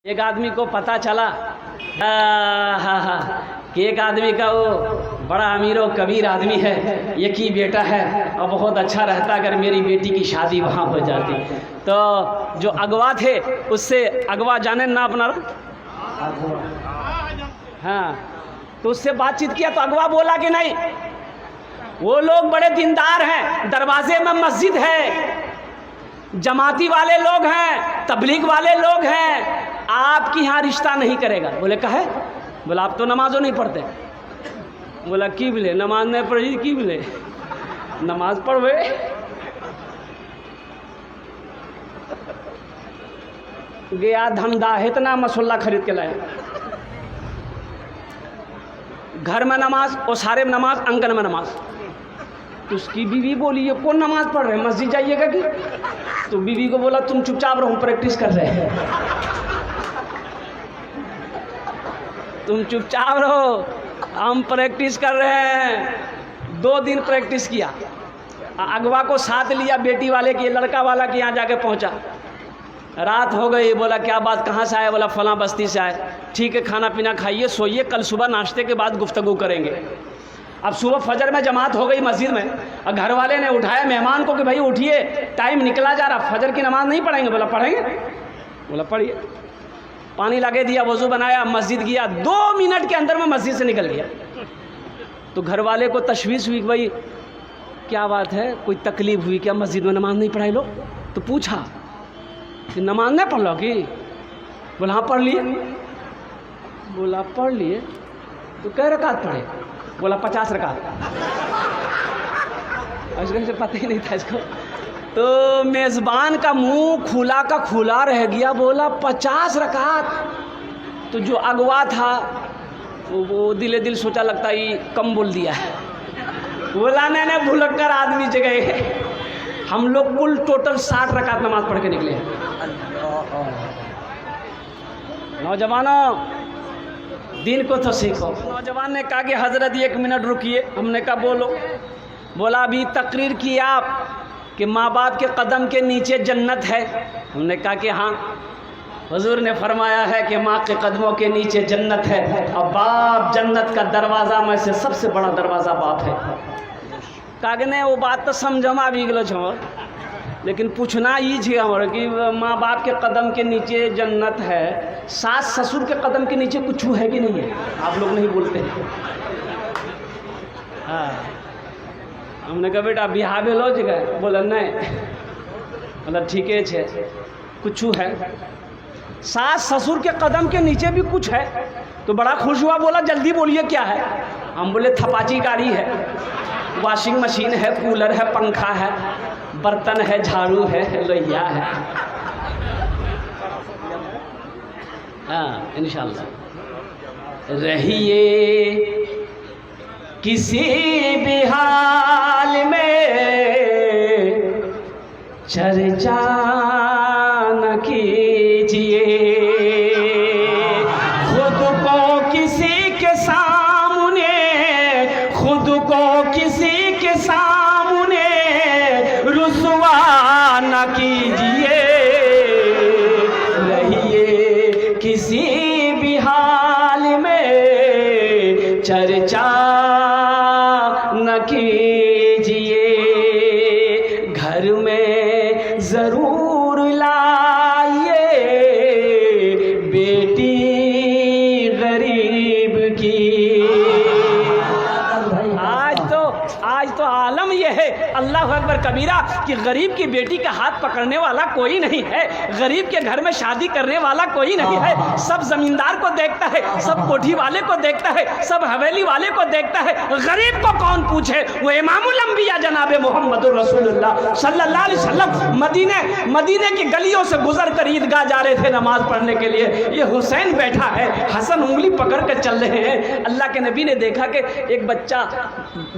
एक आदमी को पता चला कि एक आदमी का वो बड़ा अमीर और कबीर आदमी है, एक ही बेटा है और बहुत अच्छा रहता अगर मेरी बेटी की शादी वहाँ हो जाती। तो जो अगवा थे उससे अगवा जाने ना अपना हाँ, तो उससे बातचीत किया तो अगवा बोला कि नहीं, वो लोग बड़े दीनदार हैं, दरवाजे में मस्जिद है, जमाती वाले लोग हैं, तबलीग वाले लोग हैं, आपकी यहाँ रिश्ता नहीं करेगा। बोले कहे? बोला आप तो नमाजों नहीं पढ़ते। बोला की बोले नमाज नहीं पढ़ी, की बोले नमाज पढ़वे। गया धंधा इतना मसल्ला खरीद के लाया, घर में नमाज और सारे में नमाज, अंगन में नमाज। तो उसकी बीवी बोली ये कौन नमाज पढ़ रहे हैं, मस्जिद जाइएगा कि? तो बीवी को बोला तुम चुपचाप रहो, प्रैक्टिस कर रहे हैं, तुम चुपचाप रहो, हम प्रैक्टिस कर रहे हैं। 2 दिन प्रैक्टिस किया, अगवा को साथ लिया बेटी वाले के, लड़का वाला के यहाँ जाके पहुँचा। रात हो गई, बोला क्या बात, कहाँ से आए? बोला फलां बस्ती से आए। ठीक है, खाना पीना खाइए, सोइए, कल सुबह नाश्ते के बाद गुफ्तगू करेंगे। अब सुबह फजर में जमात हो गई मस्जिद में, और घर वाले ने उठाया मेहमान को कि भाई उठिए, टाइम निकला जा रहा, फजर की नमाज नहीं पढ़ेंगे? बोला पढ़ेंगे। बोला पढ़िए। पानी लगे दिया, वजू बनाया, मस्जिद गया, 2 मिनट के अंदर में मस्जिद से निकल गया। तो घर वाले को तशवीश हुई, भाई क्या बात है, कोई तकलीफ हुई क्या, मस्जिद में नमाज नहीं पढ़ाई लो? तो पूछा कि नमाज नहीं पढ़ लो कि? बोला हाँ पढ़ लिए। बोला पढ़ लिए तो कै रकात पढ़े? बोला 50 रकात। अशरफ से पता ही नहीं था इसको। तो मेज़बान का मुंह खुला का खुला रह गया, बोला 50 रकात। तो जो अगवा था वो दिले दिल सोचा लगता ये कम बोल दिया है। बोला नहीं भुलक्कर आदमी जगह, हम लोग कुल टोटल 60 रकात नमाज पढ़ के निकले हैं। नौजवानों दिन को तो सीखो। नौजवान ने कहा कि हजरत 1 मिनट रुकिए। हमने कहा बोलो। बोला अभी तकरीर की आप कि माँ बाप के कदम के नीचे जन्नत है। हमने कहा कि हाँ, हुजूर ने फरमाया है कि माँ के कदमों के नीचे जन्नत है, और बाप जन्नत का दरवाज़ा में से सबसे बड़ा दरवाज़ा बाप है। कागने वो बात तो समझमा भी गलो छो, लेकिन पूछना ये छे हमारे कि माँ बाप के कदम के नीचे जन्नत है, सास ससुर के कदम के नीचे कुछ है कि नहीं है? आप लोग नहीं बोलते हैं। हाँ, हमने कहा बेटा बिहार में लो जगह। बोला नहीं। मतलब ठीक है, कुछ है, सास ससुर के कदम के नीचे भी कुछ है। तो बड़ा खुश हुआ, बोला जल्दी बोलिए क्या है? हम बोले थपाची गाड़ी है, वॉशिंग मशीन है, कूलर है, पंखा है, बर्तन है, झाड़ू है, लोहिया है। हाँ इंशाल्लाह। रहिए किसी भी हाल में, चर्चा न कीजिए, खुद को किसी के सामने, खुद को किसी के सामने रुसवा न कीजिए। रहिए किसी भी हाल में, चर्चा न कीजिए, घर में ज़रूर लाइए बेटी गरीब की। आज तो आलम यह है, अल्लाह अकबर कबीरा, कि गरीब की बेटी का हाथ पकड़ने वाला कोई नहीं है, गरीब के घर में शादी करने वाला कोई नहीं है। सब जमींदार को देखता है, सब कोठी वाले को देखता है, सब हवेली वाले को देखता है, गरीब को कौन पूछे? वो इमामुल अंबिया जनाब मोहम्मदुर रसूलुल्लाह सल्लल्लाहु अलैहि वसल्लम मदीने की गलियों से गुजर कर ईदगाह जा रहे थे नमाज पढ़ने के लिए। ये हुसैन बैठा है, हसन उंगली पकड़ कर चल रहे हैं। अल्लाह के नबी ने देखा कि एक बच्चा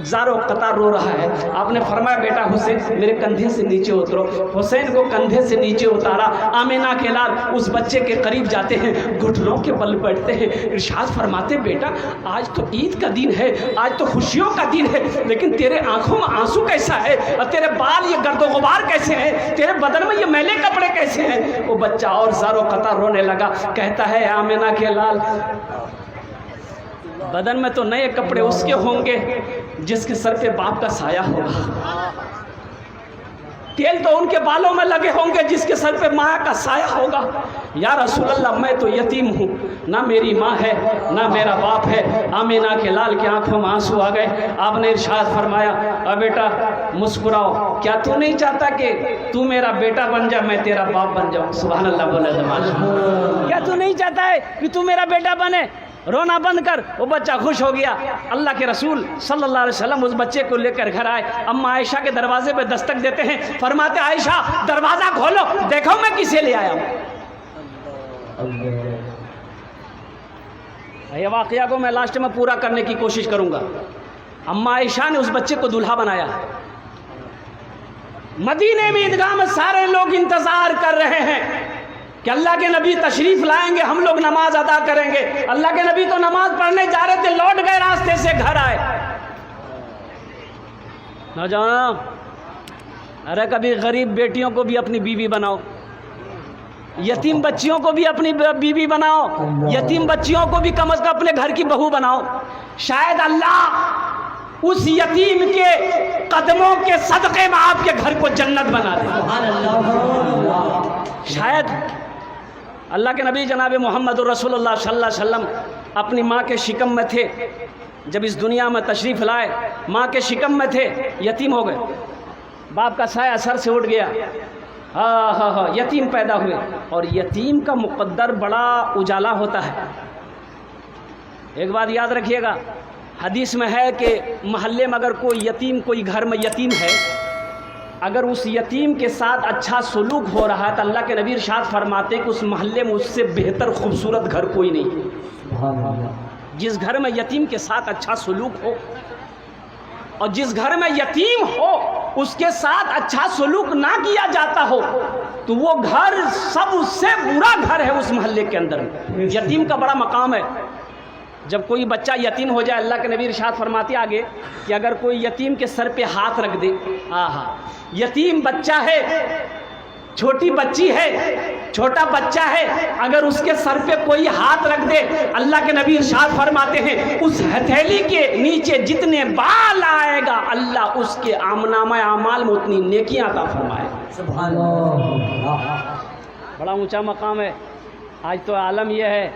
ज़ारो कतार रो रहा है। आपने फरमाया बेटा हुसैन मेरे कंधे से नीचे उतरो। हुसैन को कंधे से नीचे उतारा। आमिना के लाल उस बच्चे के करीब जाते हैं, घुटनों के बल बैठते हैं, इरशाद फरमाते बेटा आज तो ईद का दिन है, आज तो खुशियों का दिन है, लेकिन तेरे आंखों में आंसू कैसा है और तेरे बाल ये गर्दो गुबार कैसे हैं, तेरे बदन में ये मैले कपड़े कैसे हैं। वो बच्चा और ज़ारो कतार रोने लगा। कहता है आमिना के लाल बदन में तो नए कपड़े उसके होंगे जिसके सर पे बाप का साया होगा, तेल तो उनके बालों में लगे होंगे जिसके सर पे माँ का साया होगा। या रसूल अल्लाह मैं तो यतीम हूँ, ना मेरी माँ है ना मेरा बाप है। आमिना के लाल की आंखों में आंसू आ गए। आपने इरशाद फरमाया अब बेटा मुस्कुराओ, क्या तू नहीं चाहता कि तू मेरा बेटा बन जा मैं तेरा बाप बन जाऊँ। सुभान अल्लाह बोले जमाल। क्या तू नहीं चाहता है कि तू मेरा बेटा बने? रोना बंद कर। वो बच्चा खुश हो गया। अल्लाह के रसूल सल्लल्लाहु अलैहि वसल्लम उस बच्चे को लेकर घर आए। अम्मा आयशा के दरवाजे पे दस्तक देते हैं, फरमाते आयशा दरवाज़ा खोलो, देखो मैं किसे ले आया हूँ। ये वाक़या को मैं लास्ट में पूरा करने की कोशिश करूँगा। अम्मा आयशा ने उस बच्चे को दूल्हा बनाया। मदीने में ईदगाह में सारे लोग इंतज़ार कर रहे हैं कि अल्लाह के नबी तशरीफ़ लाएंगे, हम लोग नमाज अदा करेंगे। अल्लाह के नबी तो नमाज पढ़ने जा रहे थे, लौट गए, रास्ते से घर आए। नौजवान अरे कभी गरीब बेटियों को भी अपनी बीवी बनाओ, यतीम बच्चियों को भी अपनी बीवी बनाओ, यतीम बच्चियों को भी कम से कम अपने घर की बहू बनाओ। शायद अल्लाह उस यतीम के कदमों के सदक़े में आपके घर को जन्नत बना दे। शायद अल्लाह के नबी जनाब मोहम्मद रसूलुल्लाह सल्लल्लाहु अलैहि वसल्लम अपनी माँ के शिकम में थे, जब इस दुनिया में तशरीफ़ लाए माँ के शिकम में थे, यतीम हो गए, बाप का साया सर से उठ गया। हाँ, यतीम पैदा हुए। और यतीम का मुक़द्दर बड़ा उजाला होता है। एक बात याद रखिएगा, हदीस में है कि महल्ले में अगर कोई यतीम, कोई घर में यतीम है, अगर उस यतीम के साथ अच्छा सलूक हो रहा है तो अल्लाह के नबी इरशाद फरमाते कि उस महल्ले में उससे बेहतर खूबसूरत घर कोई नहीं। जिस घर में यतीम के साथ अच्छा सलूक हो और जिस घर में यतीम हो उसके साथ अच्छा सलूक ना किया जाता हो तो वो घर सबसे बुरा घर है उस महल्ले के अंदर। यतीम का बड़ा मकाम है। जब कोई बच्चा यतीम हो जाए, अल्लाह के नबी इरशाद फरमाते आगे कि अगर कोई यतीम के सर पे हाथ रख दे, यतीम बच्चा है, छोटी बच्ची है, छोटा बच्चा है, अगर उसके सर पे कोई हाथ रख दे, अल्लाह के नबी इरशाद फरमाते हैं उस हथेली के नीचे जितने बाल आएगा अल्लाह उसके आमनामा आमाल में उतनी नेकियां अता फरमाए। सुभान अल्लाह। बड़ा ऊंचा मकाम है। आज तो आलम यह है